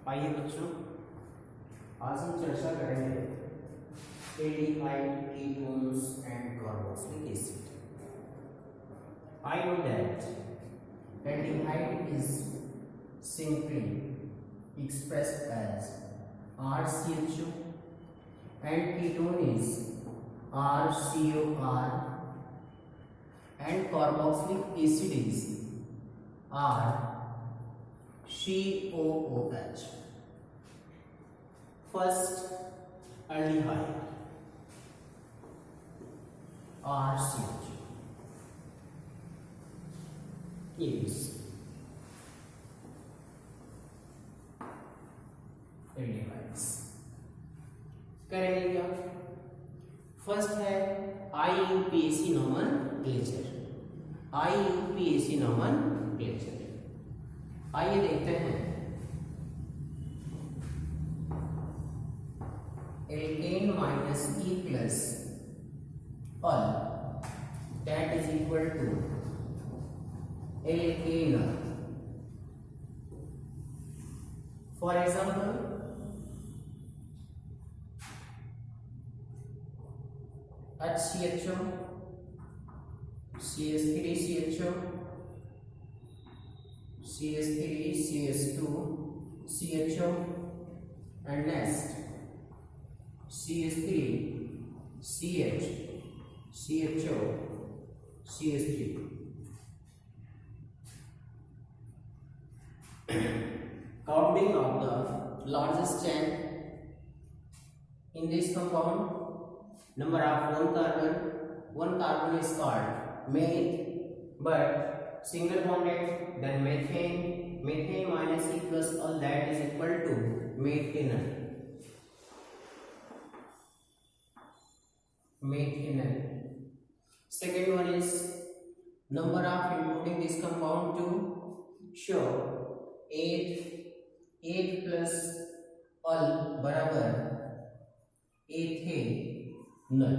आइए बच्चों, आज हम चर्चा करेंगे aldehyde, ketones and carboxylic acid. I know that aldehyde is simply expressed as RCHO and ketone is RCOR and carboxylic acid is RCOOH. First, aldehyde RCHO is aldehydes। करेंगे क्या? First है IUPAC nomenclature. IUPAC nomenclature आइए देखते हैं। Alkane minus E plus al that is equal to alkane. For example HCHO, CH3CHO, CH3 CH2 CHO and next CH3 CH CHO CH3। Counting of the largest chain in this compound, number of one carbon is called meth, but single bonded, then methane minus E plus all that is equal to methanol। Second one is number of including this compound to show 8 plus all बराबर ethanol।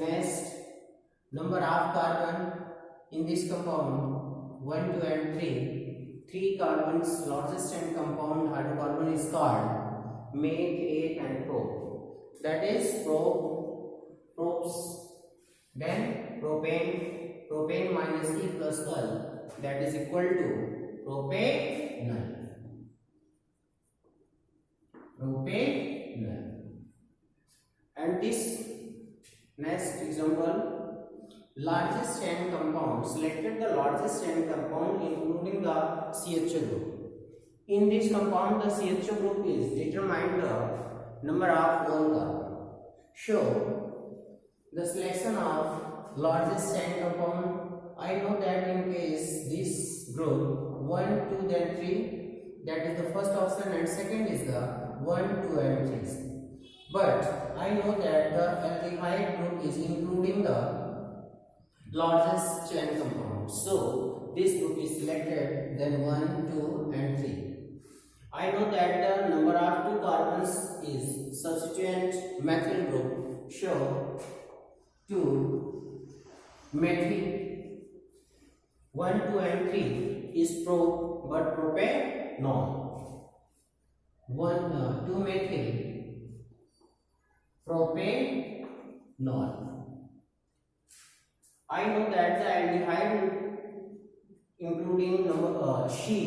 Next, number of carbon in this compound 1, 2 and 3. 3 carbons largest and compound hydrocarbon is called meth, 8 and prop. That is props. Then propane minus E plus L that is equal to propanol। And this next example, largest chain compound, selected the largest chain compound including the CHO group। In this compound the CHO group is determined the number of lone carbon। Show the selection of largest chain compound। I know that in case this group 1, 2 then 3, that is the first option, and second is the 1, 2 and 3। But I know that the aldehyde group is including the largest chain compound, so this group is selected, then 1, 2 and 3। I know that the number of 2 carbons is substituent methyl group, show 2 methyl 1, 2 and 3 is prop but propanol। 2 methyl propanol। I know that the aldehyde including number she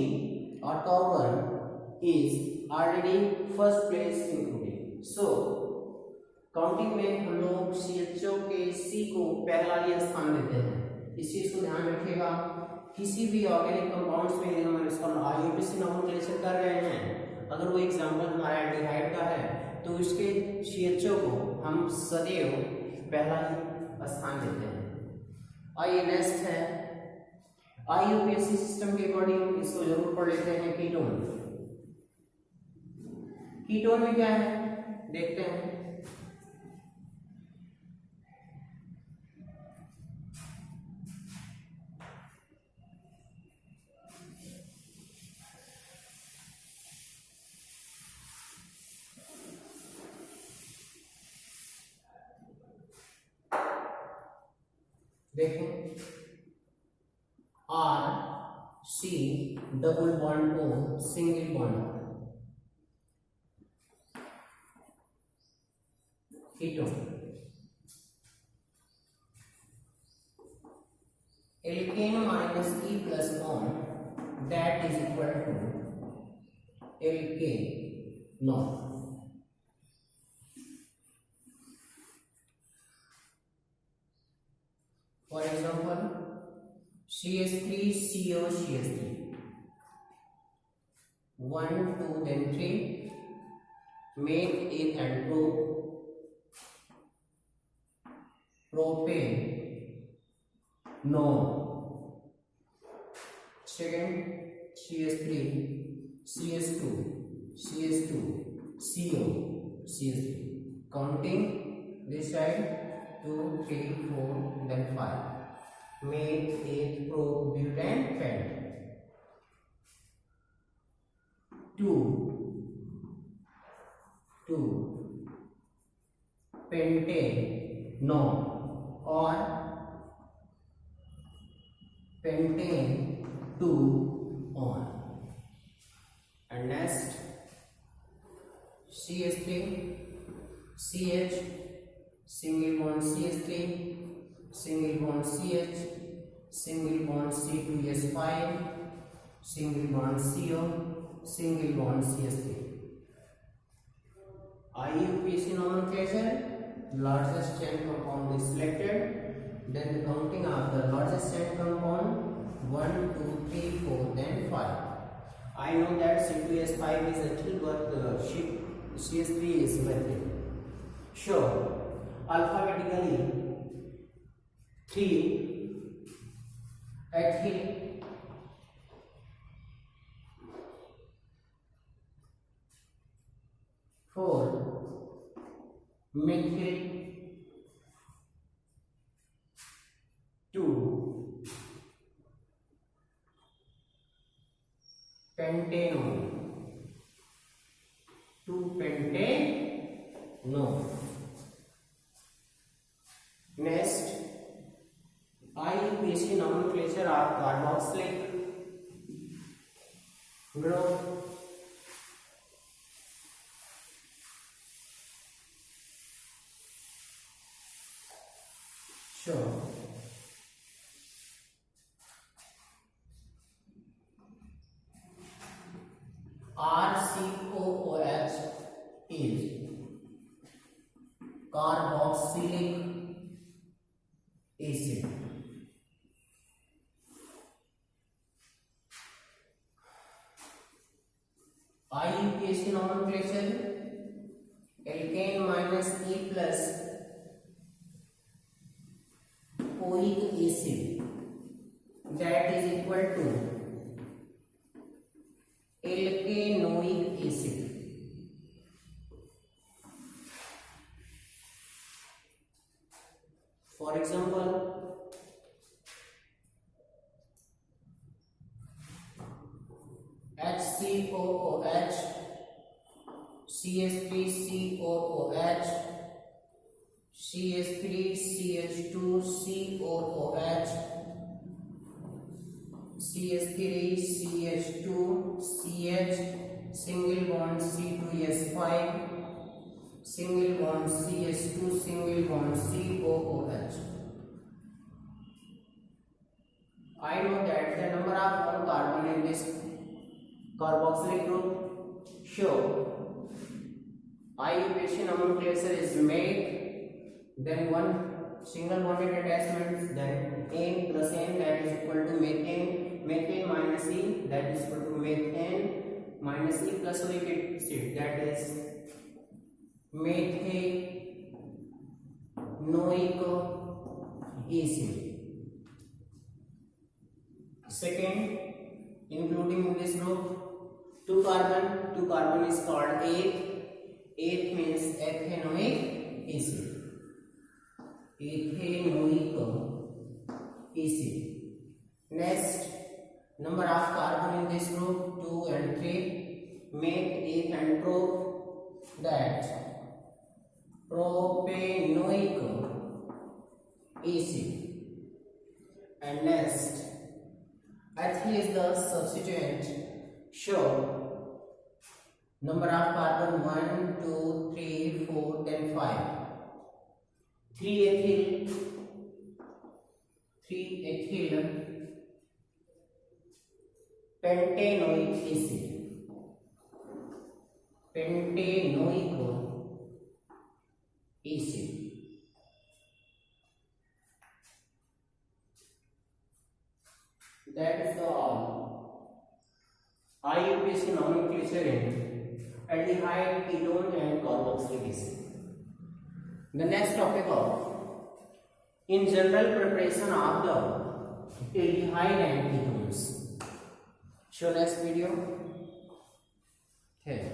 or carbon is already first place included, so counting में हम लोग CHO के C को पहला ही स्थान देते हैं। इस चीज को ध्यान रखिएगा। किसी भी ऑर्गेनिक कंपाउंड्स में यदि हम इसका IUPAC नोमेनक्लेचर कर रहे हैं, अगर वो एग्जांपल हमारा एल्डिहाइड का है तो इसके CHO को हम सदैव पहला ही स्थान देते हैं। आइए नेक्स्ट है IUPAC सिस्टम के अकॉर्डिंग इसको जरूर पढ़ लेते हैं। कीटोन में क्या है देखते हैं। देखें R C double bond O single bond ketone. Alkane minus E plus bond, that is equal to alkane non. For example, CH3CO CH3, 1 2 then 3, make एक and propane non. Second, CH3 CH2 CH2 CO CH3, counting this side 2 3 4 then 5, make एक propane pent. 2 pentane non or pentane 2 on. And next, CH3 CH, single bond CH3, single bond CH, single bond C2S5, single bond CO, single bond CH3. IUPAC nomenclature, largest chain compound is selected, then the counting of the largest chain compound 1 2 3 4 then 5. I know that C2S5 is ethyl, but CH3 is methyl. Sure, alphabetically 3 ethyl, 4 methyl, 2 pentanone, 2 pentanone. Next, IUPAC nomenclature of carboxylic group. Sure. RCOOH is carboxylic acid. IUPAC nomenclature, alkane minus E plus oic acid, that is equal to alkanoic acid. For example, HCOOH, CH3COOH, CH3CH2COOH, CH3CH2CH, single bond C2S5, single bond CH2, single bond COOH. I know that the number of one carbon in this carboxylic group. Sure, IUPAC nomenclature is make, then one single bonded attachment, then N plus N, that is equal to methane, methane minus E, that is equal to methane minus E plus oic acid, that is methanoic acid. Second, including in this group 2 carbon is called 8 means ethanoic acid. Ethanoic acid. Next, number of carbon in this group 2 and 3, make एक and prove that propanoic acid. And next, ethyl is the substituent. Show number of carbon 1 2 3 4 then 5, 3-ethyl pentanoic acid, that is the all IUPAC nomenclature in aldehyde, ketone and carboxylic acid. The next topic of in general preparation of the aldehyde and ketones. Show next video. Okay.